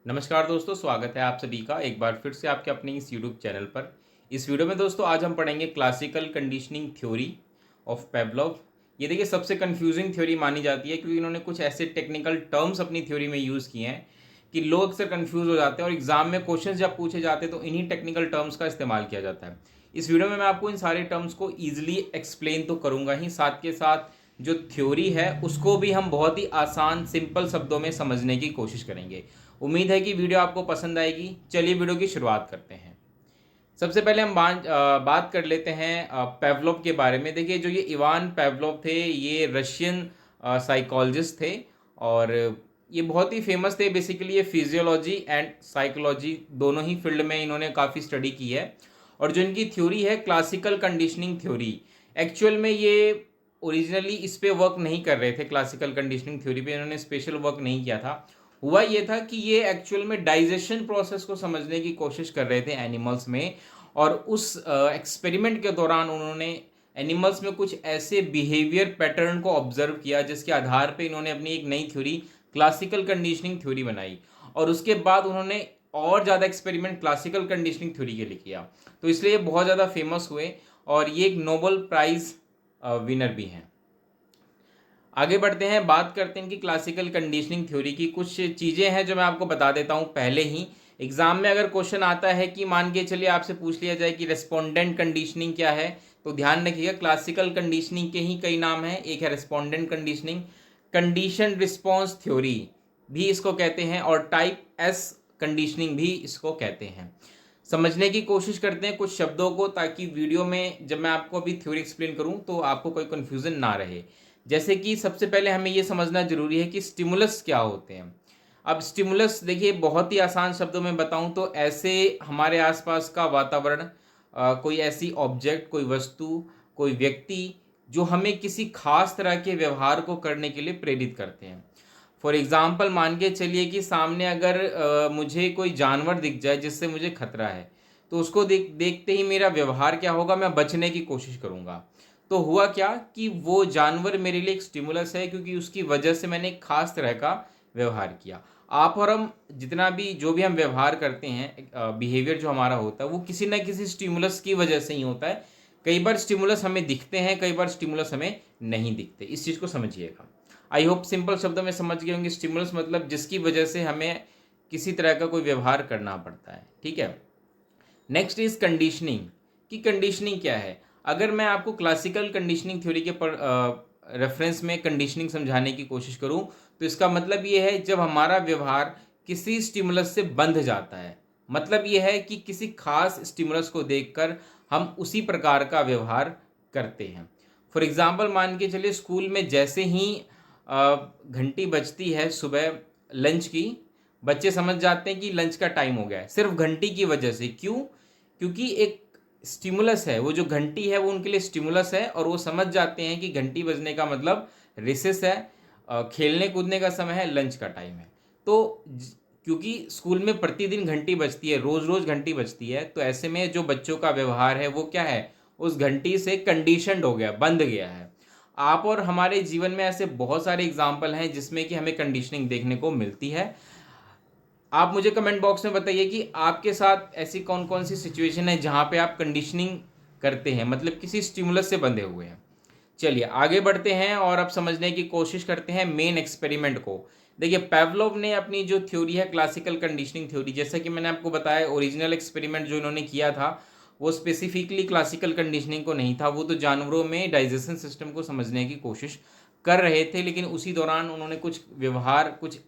नमस्कार दोस्तों, स्वागत है आप सभी का एक बार फिर से आपके अपने इस यूट्यूब चैनल पर। इस वीडियो में दोस्तों आज हम पढ़ेंगे क्लासिकल कंडीशनिंग थ्योरी ऑफ पेवलोव। ये देखिए सबसे कंफ्यूजिंग थ्योरी मानी जाती है क्योंकि इन्होंने कुछ ऐसे टेक्निकल टर्म्स अपनी थ्योरी में यूज़ किए हैं कि लोग अक्सर कंफ्यूज हो जाते हैं और एग्जाम में क्वेश्चन जब पूछे जाते हैं तो इन्हीं टेक्निकल टर्म्स का इस्तेमाल किया जाता है। इस वीडियो में मैं आपको इन सारे टर्म्स को ईजिली एक्सप्लेन तो करूँगा ही, साथ के साथ जो थ्योरी है उसको भी हम बहुत ही आसान सिंपल शब्दों में समझने की कोशिश करेंगे। उम्मीद है कि वीडियो आपको पसंद आएगी। चलिए वीडियो की शुरुआत करते हैं। सबसे पहले हम बात कर लेते हैं पेवलोव के बारे में। देखिए जो ये इवान पेवलोव थे ये रशियन साइकोलॉजिस्ट थे और ये बहुत ही फेमस थे। बेसिकली ये फिजियोलॉजी एंड साइकोलॉजी दोनों ही फील्ड में इन्होंने काफ़ी स्टडी की है। और जो इनकी थ्योरी है क्लासिकल कंडीशनिंग थ्योरी, एक्चुअल में ये ओरिजिनली इस पे वर्क नहीं कर रहे थे। क्लासिकल कंडीशनिंग थ्योरी पे इन्होंने स्पेशल वर्क नहीं किया था। हुआ ये था कि ये एक्चुअल में डाइजेशन प्रोसेस को समझने की कोशिश कर रहे थे एनिमल्स में, और उस एक्सपेरिमेंट के दौरान उन्होंने एनिमल्स में कुछ ऐसे बिहेवियर पैटर्न को ऑब्जर्व किया जिसके आधार पे इन्होंने अपनी एक नई थ्योरी क्लासिकल कंडीशनिंग थ्योरी बनाई। और उसके बाद उन्होंने और ज़्यादा एक्सपेरिमेंट क्लासिकल कंडीशनिंग थ्योरी के लिए किया, तो इसलिए बहुत ज़्यादा फेमस हुए और ये एक नोबेल प्राइज़ विनर भी हैं। आगे बढ़ते हैं, बात करते हैं कि क्लासिकल कंडीशनिंग थ्योरी की कुछ चीज़ें हैं जो मैं आपको बता देता हूँ पहले ही। एग्जाम में अगर क्वेश्चन आता है कि मान के चलिए आपसे पूछ लिया जाए कि रेस्पोंडेंट कंडीशनिंग क्या है, तो ध्यान रखिएगा क्लासिकल कंडीशनिंग के ही कई नाम हैं। एक है respondent conditioning, condition response theory भी इसको कहते हैं, और टाइप एस कंडीशनिंग भी इसको कहते हैं। समझने की कोशिश करते हैं कुछ शब्दों को, ताकि वीडियो में जब मैं आपको अभी थ्योरी एक्सप्लेन करूं तो आपको कोई कन्फ्यूजन ना रहे। जैसे कि सबसे पहले हमें ये समझना जरूरी है कि स्टिमुलस क्या होते हैं। अब स्टिमुलस देखिए बहुत ही आसान शब्दों में बताऊं तो ऐसे हमारे आसपास का वातावरण, कोई ऐसी ऑब्जेक्ट, कोई वस्तु, कोई व्यक्ति जो हमें किसी खास तरह के व्यवहार को करने के लिए प्रेरित करते हैं। फॉर एग्जाम्पल मान के चलिए कि सामने अगर मुझे कोई जानवर दिख जाए जिससे मुझे खतरा है, तो उसको देखते ही मेरा व्यवहार क्या होगा, मैं बचने की कोशिश करूंगा। तो हुआ क्या कि वो जानवर मेरे लिए एक स्टिमुलस है क्योंकि उसकी वजह से मैंने एक खास तरह का व्यवहार किया। आप और हम जितना भी जो भी हम व्यवहार करते हैं, बिहेवियर जो हमारा होता है वो किसी ना किसी स्टिमुलस की वजह से ही होता है। कई बार स्टिमुलस हमें दिखते हैं, कई बार स्टिमुलस हमें नहीं दिखते। इस चीज़ को समझिएगा। आई होप सिंपल शब्दों में समझ गए होंगे। स्टिमुलस मतलब जिसकी वजह से हमें किसी तरह का कोई व्यवहार करना पड़ता है, ठीक है। Next is conditioning. कि कंडीशनिंग क्या है। अगर मैं आपको क्लासिकल कंडीशनिंग थ्योरी के पर रेफरेंस में कंडीशनिंग समझाने की कोशिश करूं, तो इसका मतलब ये है जब हमारा व्यवहार किसी स्टिमुलस से बंध जाता है। मतलब ये है कि किसी खास स्टिमुलस को देखकर हम उसी प्रकार का व्यवहार करते हैं। फॉर एग्जाम्पल मान के चलिए स्कूल में जैसे ही घंटी बजती है सुबह लंच की, बच्चे समझ जाते हैं कि लंच का टाइम हो गया है, सिर्फ घंटी की वजह से। क्यों? क्योंकि एक स्टिमुलस है, वो जो घंटी है वो उनके लिए स्टिमुलस है, और वो समझ जाते हैं कि घंटी बजने का मतलब रिसेस है, खेलने कूदने का समय है, लंच का टाइम है। तो क्योंकि स्कूल में प्रतिदिन घंटी बजती है, रोज रोज घंटी बजती है, तो ऐसे में जो बच्चों का व्यवहार है वो क्या है, उस घंटी से कंडीशनड हो गया, बंध गया है। आप और हमारे जीवन में ऐसे बहुत सारे एग्जाम्पल हैं जिसमें कि हमें कंडीशनिंग देखने को मिलती है। आप मुझे कमेंट बॉक्स में बताइए कि आपके साथ ऐसी कौन कौन सी सिचुएशन है जहां पे आप कंडीशनिंग करते हैं, मतलब किसी स्टिमुलस से बंधे हुए हैं। चलिए आगे बढ़ते हैं और अब समझने की कोशिश करते हैं मेन एक्सपेरिमेंट को। देखिए पेवलोव ने अपनी जो थ्योरी है क्लासिकल कंडीशनिंग थ्योरी, जैसा कि मैंने आपको बताया ओरिजिनल एक्सपेरिमेंट जो इन्होंने किया था वो स्पेसिफिकली क्लासिकल कंडीशनिंग को नहीं था, वो तो जानवरों में डाइजेशन सिस्टम को समझने की कोशिश कर रहे थे। लेकिन उसी दौरान उन्होंने कुछ व्यवहार, कुछ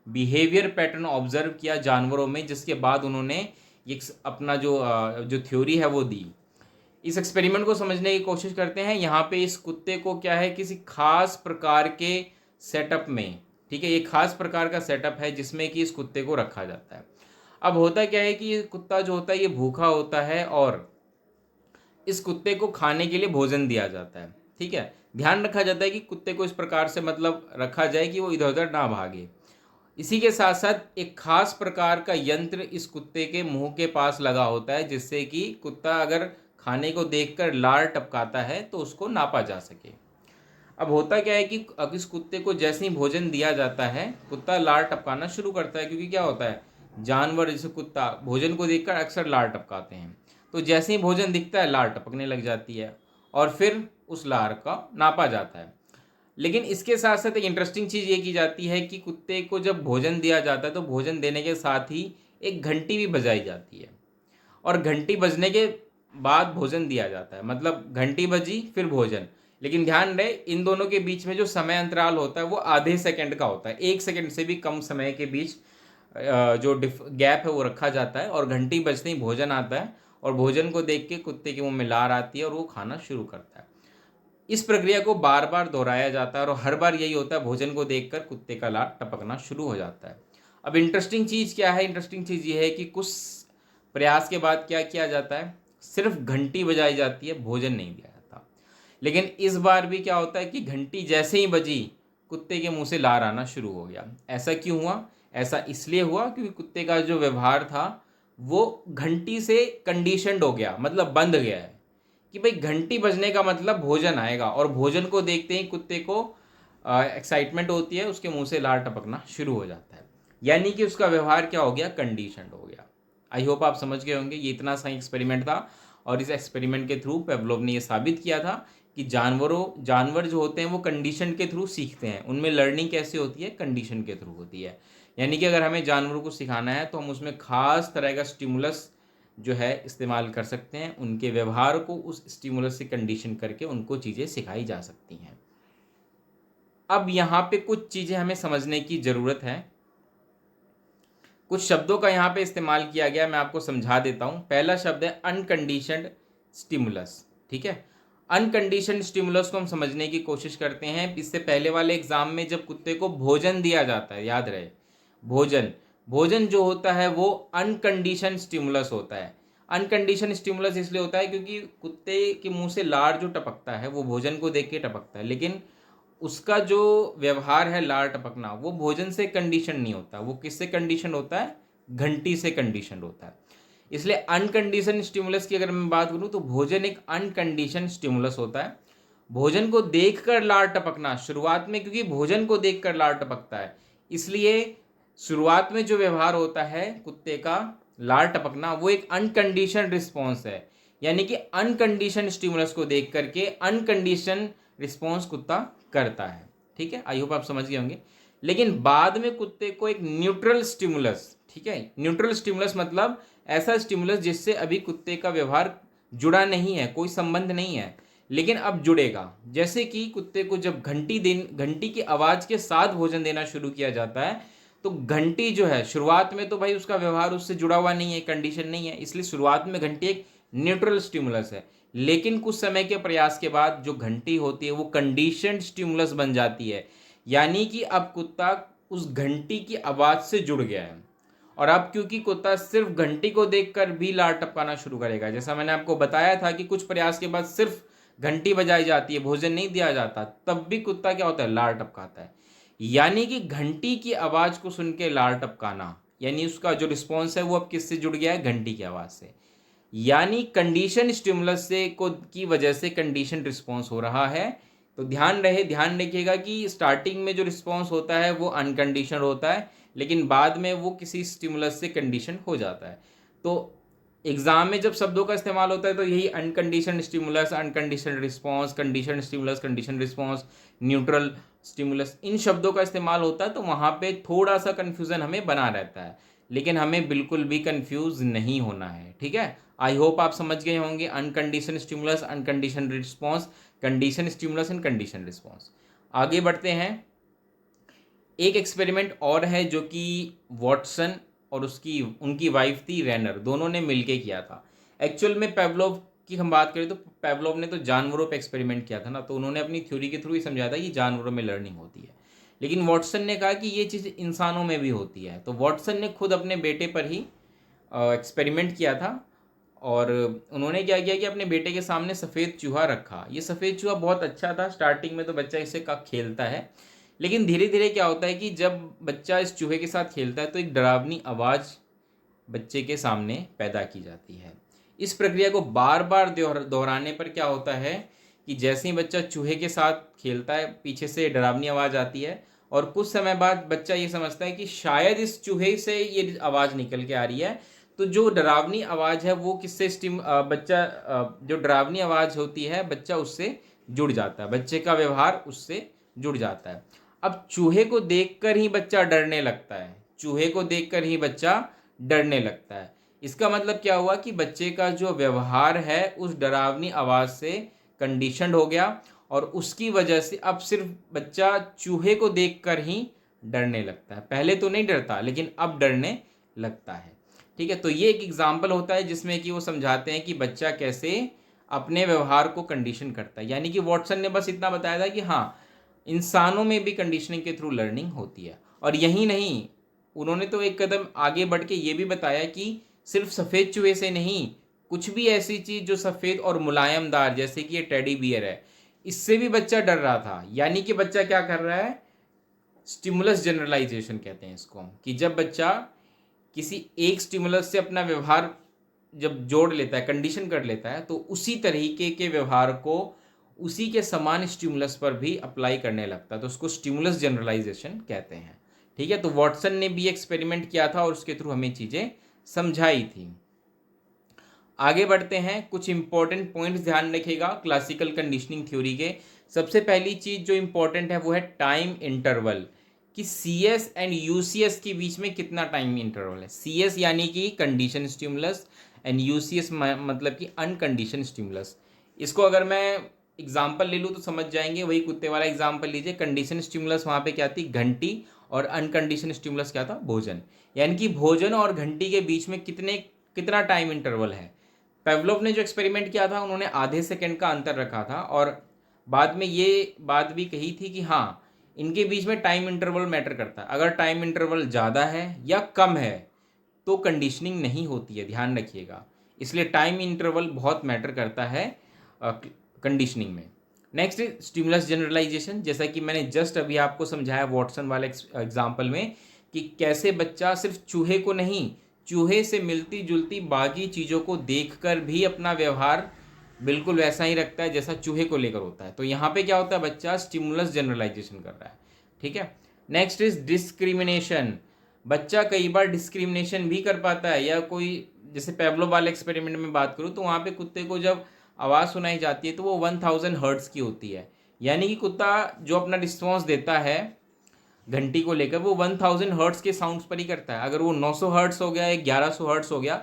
बिहेवियर पैटर्न ऑब्जर्व किया जानवरों में, जिसके बाद उन्होंने ये अपना जो थ्योरी है वो दी। इस एक्सपेरिमेंट को समझने की कोशिश करते हैं। यहाँ पे इस कुत्ते को क्या है, किसी खास प्रकार के सेटअप में, ठीक है, ये खास प्रकार का सेटअप है जिसमें कि इस कुत्ते को रखा जाता है। अब होता क्या है कि ये कुत्ता जो होता है ये भूखा होता है और इस कुत्ते को खाने के लिए भोजन दिया जाता है, ठीक है। ध्यान रखा जाता है कि कुत्ते को इस प्रकार से मतलब रखा जाए कि वो इधर उधर ना भागे। इसी के साथ साथ एक खास प्रकार का यंत्र इस कुत्ते के मुंह के पास लगा होता है, जिससे कि कुत्ता अगर खाने को देखकर लार टपकाता है तो उसको नापा जा सके। अब होता क्या है कि अब इस कुत्ते को जैसे ही भोजन दिया जाता है कुत्ता लार टपकाना शुरू करता है, क्योंकि क्या होता है, जानवर जैसे कुत्ता भोजन को देखकर अक्सर लार टपकाते हैं। तो जैसे ही भोजन दिखता है लार टपकने लग जाती है और फिर उस लार का नापा जाता है। लेकिन इसके साथ साथ एक इंटरेस्टिंग चीज़ ये की जाती है कि कुत्ते को जब भोजन दिया जाता है तो भोजन देने के साथ ही एक घंटी भी बजाई जाती है और घंटी बजने के बाद भोजन दिया जाता है। मतलब घंटी बजी फिर भोजन। लेकिन ध्यान रहे इन दोनों के बीच में जो समय अंतराल होता है वो आधे सेकंड का होता है, 1 सेकंड से भी कम समय के बीच जो गैप है वो रखा जाता है। और घंटी बजते ही भोजन आता है और भोजन को देख के कुत्ते के मुंह में लार आती है और वो खाना शुरू करता है। इस प्रक्रिया को बार बार दोहराया जाता है और हर बार यही होता है, भोजन को देखकर कुत्ते का लार टपकना शुरू हो जाता है। अब इंटरेस्टिंग चीज़ क्या है? इंटरेस्टिंग चीज़ ये है कि कुछ प्रयास के बाद क्या किया जाता है, सिर्फ घंटी बजाई जाती है, भोजन नहीं दिया जाता। लेकिन इस बार भी क्या होता है कि घंटी जैसे ही बजी कुत्ते के मुंह से लार आना शुरू हो गया। ऐसा क्यों हुआ? ऐसा इसलिए हुआ क्योंकि कुत्ते का जो व्यवहार था वो घंटी से कंडीशनड हो गया, मतलब बंध गया है कि भाई घंटी बजने का मतलब भोजन आएगा और भोजन को देखते ही कुत्ते को एक्साइटमेंट होती है, उसके मुंह से लार टपकना शुरू हो जाता है। यानी कि उसका व्यवहार क्या हो गया? कंडीशनड हो गया। आई होप आप समझ गए होंगे। ये इतना सा एक्सपेरिमेंट था और इस एक्सपेरिमेंट के थ्रू पेवलोव ने ये साबित किया था कि जानवर जो होते हैं वो कंडीशन के थ्रू सीखते हैं। उनमें लर्निंग कैसे होती है? कंडीशन के थ्रू होती है। यानी कि अगर हमें जानवरों को सिखाना है तो हम उसमें खास तरह का स्टिमुलस जो है इस्तेमाल कर सकते हैं। उनके व्यवहार को उस स्टिमुलस से कंडीशन करके उनको चीज़ें सिखाई जा सकती हैं। अब यहाँ पे कुछ चीज़ें हमें समझने की ज़रूरत है। कुछ शब्दों का यहाँ पे इस्तेमाल किया गया, मैं आपको समझा देता हूँ। पहला शब्द है अनकंडीशनड स्टिमुलस। ठीक है, अनकंडीशनड स्टिमुलस को हम समझने की कोशिश करते हैं। इससे पहले वाले एग्जाम में जब कुत्ते को भोजन दिया जाता है, याद रहे भोजन भोजन जो होता है वो अनकंडीशन स्टिमुलस होता है। अनकंडीशन स्टिमुलस इसलिए होता है क्योंकि कुत्ते के मुंह से लार जो टपकता है वो भोजन को देख के टपकता है, लेकिन उसका जो व्यवहार है लार टपकना वो भोजन से कंडीशन नहीं होता। वो किससे कंडीशन होता है? घंटी से कंडीशन होता है। इसलिए अनकंडीशन स्टिमुलस की अगर मैं बात करूं तो भोजन एक अनकंडीशन स्टिमुलस होता है। भोजन को देखकर लार टपकना शुरुआत में, क्योंकि भोजन को देखकर लार टपकता है इसलिए शुरुआत में जो व्यवहार होता है कुत्ते का लार टपकना वो एक अनकंडीशन रिस्पॉन्स है। यानी कि अनकंडीशन स्टिमुलस को देख करके अनकंडीशन रिस्पॉन्स कुत्ता करता है। ठीक है, आई होप आप समझ गए होंगे। लेकिन बाद में कुत्ते को एक न्यूट्रल स्टिमुलस, ठीक है, न्यूट्रल स्टिमुलस मतलब ऐसा स्टिमुलस जिससे अभी कुत्ते का व्यवहार जुड़ा नहीं है, कोई संबंध नहीं है, लेकिन अब जुड़ेगा। जैसे कि कुत्ते को जब घंटी की आवाज़ के साथ भोजन देना शुरू किया जाता है तो घंटी जो है शुरुआत में तो भाई उसका व्यवहार उससे जुड़ा हुआ नहीं है, कंडीशन नहीं है, इसलिए शुरुआत में घंटी एक न्यूट्रल स्टिमुलस है। लेकिन कुछ समय के प्रयास के बाद जो घंटी होती है वो कंडीशनड स्टिमुलस बन जाती है। यानी कि अब कुत्ता उस घंटी की आवाज़ से जुड़ गया है और अब क्योंकि कुत्ता सिर्फ घंटी को देखकर भी लार टपकाना शुरू करेगा। जैसा मैंने आपको बताया था कि कुछ प्रयास के बाद सिर्फ घंटी बजाई जाती है, भोजन नहीं दिया जाता, तब भी कुत्ता क्या होता है? लार टपकाता है। यानी कि घंटी की आवाज़ को सुन के लार टपकाना, यानी उसका जो रिस्पॉन्स है वो अब किससे जुड़ गया है? घंटी की आवाज़ से। यानी कंडीशन स्टिमुलस से को की वजह से कंडीशन रिस्पॉन्स हो रहा है। तो ध्यान रखिएगा कि स्टार्टिंग में जो रिस्पॉन्स होता है वो अनकंडीशनड होता है, लेकिन बाद में वो किसी स्टिमुलस से कंडीशन हो जाता है। तो एग्जाम में जब शब्दों का इस्तेमाल होता है तो यही unconditioned stimulus, unconditioned response, conditioned stimulus, conditioned response, neutral stimulus, इन शब्दों का इस्तेमाल होता है। तो वहाँ पे थोड़ा सा कन्फ्यूज़न हमें बना रहता है, लेकिन हमें बिल्कुल भी कंफ्यूज नहीं होना है। ठीक है, आई होप आप समझ गए होंगे unconditioned stimulus, unconditioned response, conditioned stimulus and conditioned response. आगे बढ़ते हैं। एक एक्सपेरिमेंट और है जो कि वॉटसन और उसकी उनकी वाइफ थी रेनर, दोनों ने मिलके किया था। एक्चुअल में पेवलोव की हम बात करें तो पेवलोव ने तो जानवरों पे एक्सपेरिमेंट किया था ना, तो उन्होंने अपनी थ्योरी के थ्रू ही समझाया था कि जानवरों में लर्निंग होती है। लेकिन वॉटसन ने कहा कि ये चीज़ इंसानों में भी होती है। तो वॉटसन ने खुद अपने बेटे पर ही एक्सपेरिमेंट किया था और उन्होंने क्या किया कि अपने बेटे के सामने सफ़ेद चूहा रखा। ये सफ़ेद चूहा बहुत अच्छा था। स्टार्टिंग में तो बच्चा इससे का खेलता है, लेकिन धीरे धीरे क्या होता है कि जब बच्चा इस चूहे के साथ खेलता है तो एक डरावनी आवाज़ बच्चे के सामने पैदा की जाती है। इस प्रक्रिया को बार बार दोहराने पर क्या होता है कि जैसे ही बच्चा चूहे के साथ खेलता है पीछे से डरावनी आवाज़ आती है और कुछ समय बाद बच्चा ये समझता है कि शायद इस चूहे से ये आवाज़ निकल के आ रही है। तो जो डरावनी आवाज़ है वो किससे बच्चा जो डरावनी आवाज़ होती है बच्चा उससे जुड़ जाता है, बच्चे का व्यवहार उससे जुड़ जाता है। अब चूहे को देखकर ही बच्चा डरने लगता है, चूहे को देखकर ही बच्चा डरने लगता है। इसका मतलब क्या हुआ कि बच्चे का जो व्यवहार है उस डरावनी आवाज़ से कंडीशनड हो गया और उसकी वजह से अब सिर्फ बच्चा चूहे को देखकर ही डरने लगता है। पहले तो नहीं डरता लेकिन अब डरने लगता है। ठीक है, तो ये एक एग्जाम्पल होता है जिसमें कि वो समझाते हैं कि बच्चा कैसे अपने व्यवहार को कंडीशन करता है। यानी कि वॉटसन ने बस इतना बताया था कि हाँ, इंसानों में भी कंडीशनिंग के थ्रू लर्निंग होती है। और यही नहीं, उन्होंने तो एक कदम आगे बढ़ के ये भी बताया कि सिर्फ सफ़ेद चूहे से नहीं, कुछ भी ऐसी चीज़ जो सफ़ेद और मुलायमदार, जैसे कि ये टेडी बियर है, इससे भी बच्चा डर रहा था। यानी कि बच्चा क्या कर रहा है, स्टिमुलस जनरलाइजेशन कहते हैं इसको, कि जब बच्चा किसी एक स्टिमुलस से अपना व्यवहार जब जोड़ लेता है, कंडीशन कर लेता है, तो उसी तरीके के व्यवहार को उसी के समान स्टिमुलस पर भी अप्लाई करने लगता है, तो उसको स्टिमुलस जनरलाइजेशन कहते हैं। ठीक है, तो वॉटसन ने भी एक्सपेरिमेंट किया था और उसके थ्रू हमें चीज़ें समझाई थी। आगे बढ़ते हैं, कुछ इंपॉर्टेंट पॉइंट्स ध्यान रखिएगा क्लासिकल कंडीशनिंग थ्योरी के। सबसे पहली चीज़ जो इंपॉर्टेंट है वो है टाइम इंटरवल, कि C S and U C S के बीच में कितना टाइम इंटरवल है। सी एस यानी कि condition stimulus and U C S मतलब कि अनकंडीशन स्टिमुलस। इसको अगर मैं एग्जाम्पल ले लूँ तो समझ जाएंगे, वही कुत्ते वाला एग्जाम्पल लीजिए। कंडीशन स्टिमुलस वहाँ पे क्या थी, घंटी, और अनकंडीशन स्टिमुलस क्या था, भोजन। यानी कि भोजन और घंटी के बीच में कितना टाइम इंटरवल है। पेवलोव ने जो एक्सपेरिमेंट किया था उन्होंने आधे सेकंड का अंतर रखा था और बाद में ये बात भी कही थी कि हाँ, इनके बीच में टाइम इंटरवल मैटर करता है। अगर टाइम इंटरवल ज़्यादा है या कम है तो कंडीशनिंग नहीं होती है, ध्यान रखिएगा। इसलिए टाइम इंटरवल बहुत मैटर करता है कंडीशनिंग में। नेक्स्ट स्टिमुलस जनरलाइजेशन, जैसा कि मैंने जस्ट अभी आपको समझाया वॉटसन वाले एग्जाम्पल में, कि कैसे बच्चा सिर्फ चूहे को नहीं, चूहे से मिलती जुलती बाकी चीज़ों को देखकर भी अपना व्यवहार बिल्कुल वैसा ही रखता है जैसा चूहे को लेकर होता है। तो यहाँ पे क्या होता है, बच्चा स्टिमुलस जनरलाइजेशन कर रहा है। ठीक है, नेक्स्ट इज डिस्क्रिमिनेशन। बच्चा कई बार डिस्क्रिमिनेशन भी कर पाता है, या कोई जैसे पेवलोव वाले एक्सपेरिमेंट में बात करूँ तो वहाँ पे कुत्ते को जब आवाज़ सुनाई जाती है तो वो 1000 हर्ट्ज़ की होती है। यानी कि कुत्ता जो अपना रिस्पॉन्स देता है घंटी को लेकर वो 1000 हर्ट्ज़ के साउंड्स पर ही करता है। अगर वो 900 हर्ट्ज़ हो गया या 1100 हर्ट्ज़ हो गया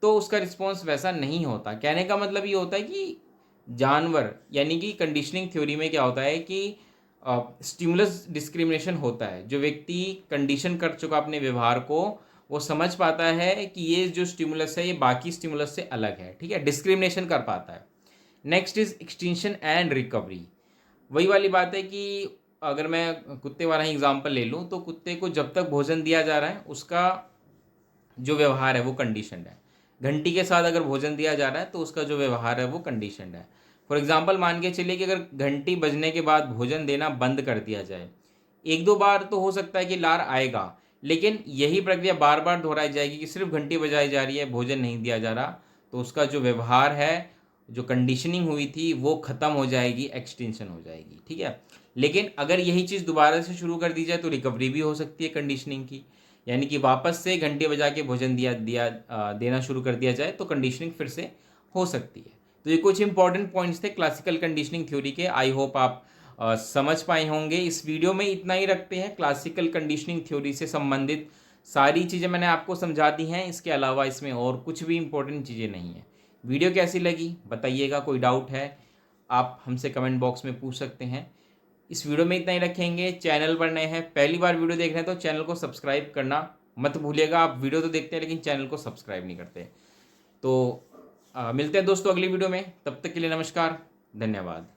तो उसका रिस्पॉन्स वैसा नहीं होता। कहने का मतलब ये होता है कि जानवर, यानी कि कंडीशनिंग थ्योरी में क्या होता है कि स्टिमुलस डिस्क्रिमिनेशन होता है। जो व्यक्ति कंडीशन कर चुका अपने व्यवहार को, वो समझ पाता है कि ये जो स्टिमुलस है ये बाकी स्टिमुलस से अलग है। ठीक है, डिस्क्रिमिनेशन कर पाता है। Next is extinction and recovery. वही वाली बात है कि अगर मैं कुत्ते वाला ही एग्जांपल ले लूँ तो कुत्ते को जब तक भोजन दिया जा रहा है उसका जो व्यवहार है वो कंडीशनड है। घंटी के साथ अगर भोजन दिया जा रहा है तो उसका जो व्यवहार है वो कंडीशनड है। फॉर एग्जांपल मान के चलिए कि अगर घंटी बजने के बाद भोजन देना बंद कर दिया जाए, एक दो बार तो हो सकता है कि लार आएगा, लेकिन यही प्रक्रिया बार बार दोहराई जाएगी कि सिर्फ घंटी बजाई जा रही है, भोजन नहीं दिया जा रहा, तो उसका जो व्यवहार है, जो कंडीशनिंग हुई थी वो ख़त्म हो जाएगी, एक्सटेंशन हो जाएगी। ठीक है, लेकिन अगर यही चीज़ दोबारा से शुरू कर दी जाए तो रिकवरी भी हो सकती है कंडीशनिंग की। यानी कि वापस से घंटी बजा के भोजन देना शुरू कर दिया जाए तो कंडीशनिंग फिर से हो सकती है। तो ये कुछ इंपॉर्टेंट पॉइंट्स थे क्लासिकल कंडीशनिंग थ्योरी के। आई होप आप समझ पाए होंगे। इस वीडियो में इतना ही रखते हैं। क्लासिकल कंडीशनिंग थ्योरी से संबंधित सारी चीज़ें मैंने आपको समझा दी हैं, इसके अलावा इसमें और कुछ भी इंपॉर्टेंट चीज़ें नहीं हैं। वीडियो कैसी लगी बताइएगा, कोई डाउट है आप हमसे कमेंट बॉक्स में पूछ सकते हैं। इस वीडियो में इतना ही रखेंगे। चैनल पर नए हैं, पहली बार वीडियो देख रहे हैं तो चैनल को सब्सक्राइब करना मत भूलिएगा। आप वीडियो तो देखते हैं लेकिन चैनल को सब्सक्राइब नहीं करते। तो मिलते हैं दोस्तों अगली वीडियो में, तब तक के लिए नमस्कार, धन्यवाद।